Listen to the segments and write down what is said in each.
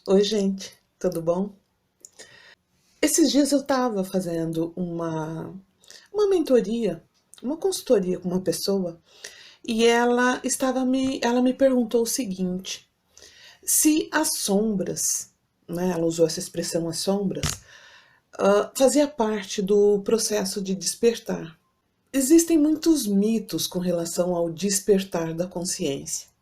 Oi, gente, tudo bom? Esses dias eu estava fazendo uma mentoria, uma consultoria com uma pessoa e ela me perguntou o seguinte: se as sombras, né, ela usou essa expressão as sombras, fazia parte do processo de despertar. Existem muitos mitos com relação ao despertar da consciência.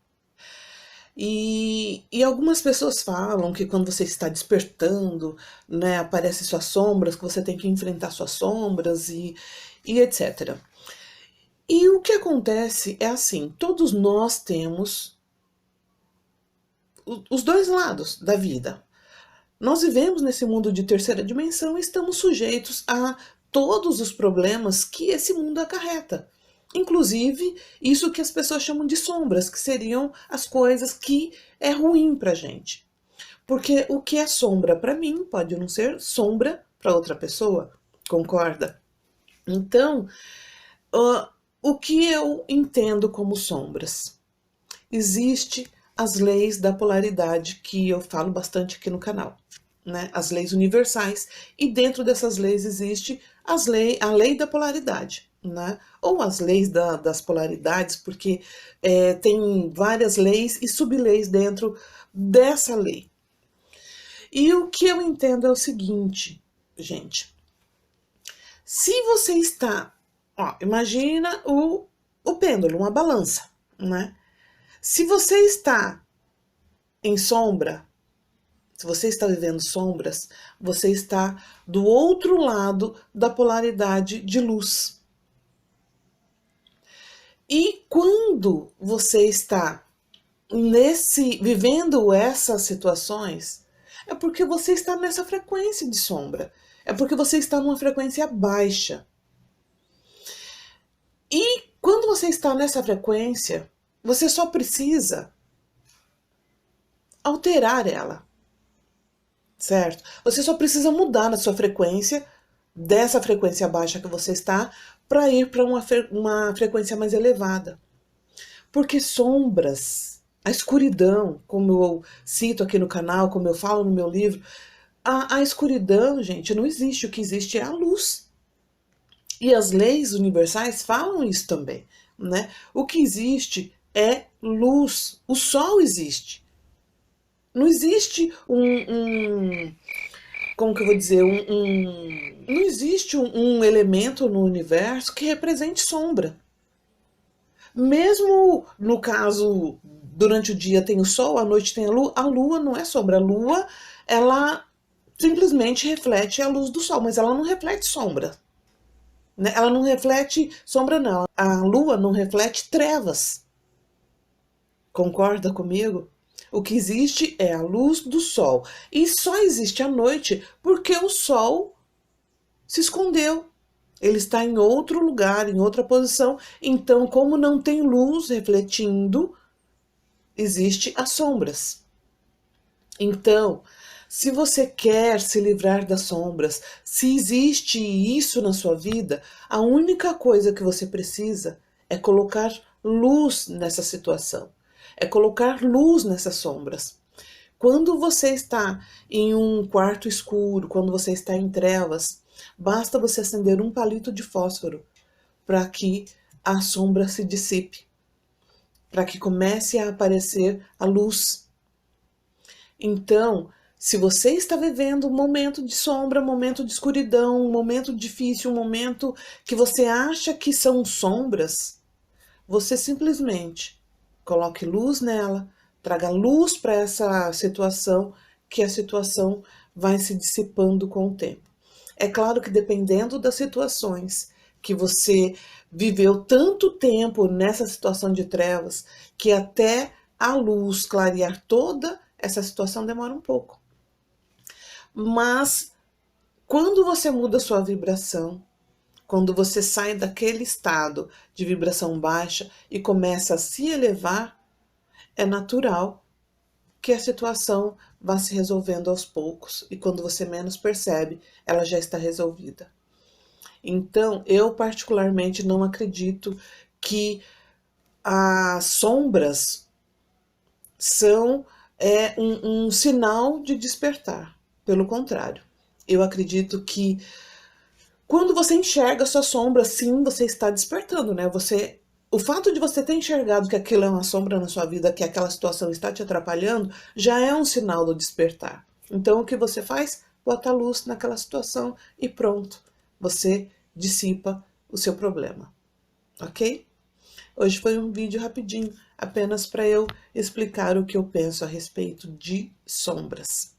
E algumas pessoas falam que quando você está despertando, né, aparecem suas sombras, que você tem que enfrentar suas sombras e etc. E o que acontece é assim, todos nós temos os dois lados da vida. Nós vivemos nesse mundo de terceira dimensão e estamos sujeitos a todos os problemas que esse mundo acarreta. Inclusive, isso que as pessoas chamam de sombras, que seriam as coisas que é ruim pra gente. Porque o que é sombra para mim pode não ser sombra para outra pessoa, concorda? Então, uh, o que eu entendo como sombras? Existe as leis da polaridade que eu falo bastante aqui no canal, né? As leis universais, e dentro dessas leis existe a lei da polaridade, né? Ou as leis das polaridades, porque tem várias leis e subleis dentro dessa lei. E o que eu entendo é o seguinte, gente. Se você está, ó, imagina o pêndulo, uma balança, né? Se você está em sombra, se você está vivendo sombras, você está do outro lado da polaridade de luz. E quando você está vivendo essas situações, é porque você está nessa frequência de sombra. É porque você está numa frequência baixa. E quando você está nessa frequência, você só precisa alterar ela, certo? Você só precisa mudar na sua frequência, dessa frequência baixa que você está, para ir para uma frequência mais elevada. Porque sombras, a escuridão, como eu cito aqui no canal, como eu falo no meu livro, a escuridão, gente, não existe. O que existe é a luz. E as leis universais falam isso também, né? O que existe é luz. O sol existe. Não existe como que eu vou dizer, não existe um elemento no universo que represente sombra. Mesmo no caso, durante o dia tem o sol, à noite tem a lua não é sombra. A lua, ela simplesmente reflete a luz do sol, mas ela não reflete sombra. Né? Ela não reflete sombra, não. A lua não reflete trevas. Concorda comigo? O que existe é a luz do sol. E só existe a noite porque o sol se escondeu. Ele está em outro lugar, em outra posição. Então, como não tem luz refletindo, existe as sombras. Então, se você quer se livrar das sombras, se existe isso na sua vida, a única coisa que você precisa é colocar luz nessa situação, é colocar luz nessas sombras. Quando você está em um quarto escuro, quando você está em trevas, basta você acender um palito de fósforo para que a sombra se dissipe, para que comece a aparecer a luz. Então, se você está vivendo um momento de sombra, um momento de escuridão, um momento difícil, um momento que você acha que são sombras, você simplesmente coloque luz nela, traga luz para essa situação, que a situação vai se dissipando com o tempo. É claro que dependendo das situações que você viveu tanto tempo nessa situação de trevas, que até a luz clarear toda essa situação demora um pouco. Mas quando você muda sua vibração, quando você sai daquele estado de vibração baixa e começa a se elevar, é natural que a situação vá se resolvendo aos poucos e quando você menos percebe, ela já está resolvida. Então, eu particularmente não acredito que as sombras são é um sinal de despertar. Pelo contrário, eu acredito que quando você enxerga a sua sombra, sim, você está despertando, né? O fato de você ter enxergado que aquilo é uma sombra na sua vida, que aquela situação está te atrapalhando, já é um sinal do despertar. Então, o que você faz? Bota a luz naquela situação e pronto. Você dissipa o seu problema, ok? Hoje foi um vídeo rapidinho, apenas para eu explicar o que eu penso a respeito de sombras.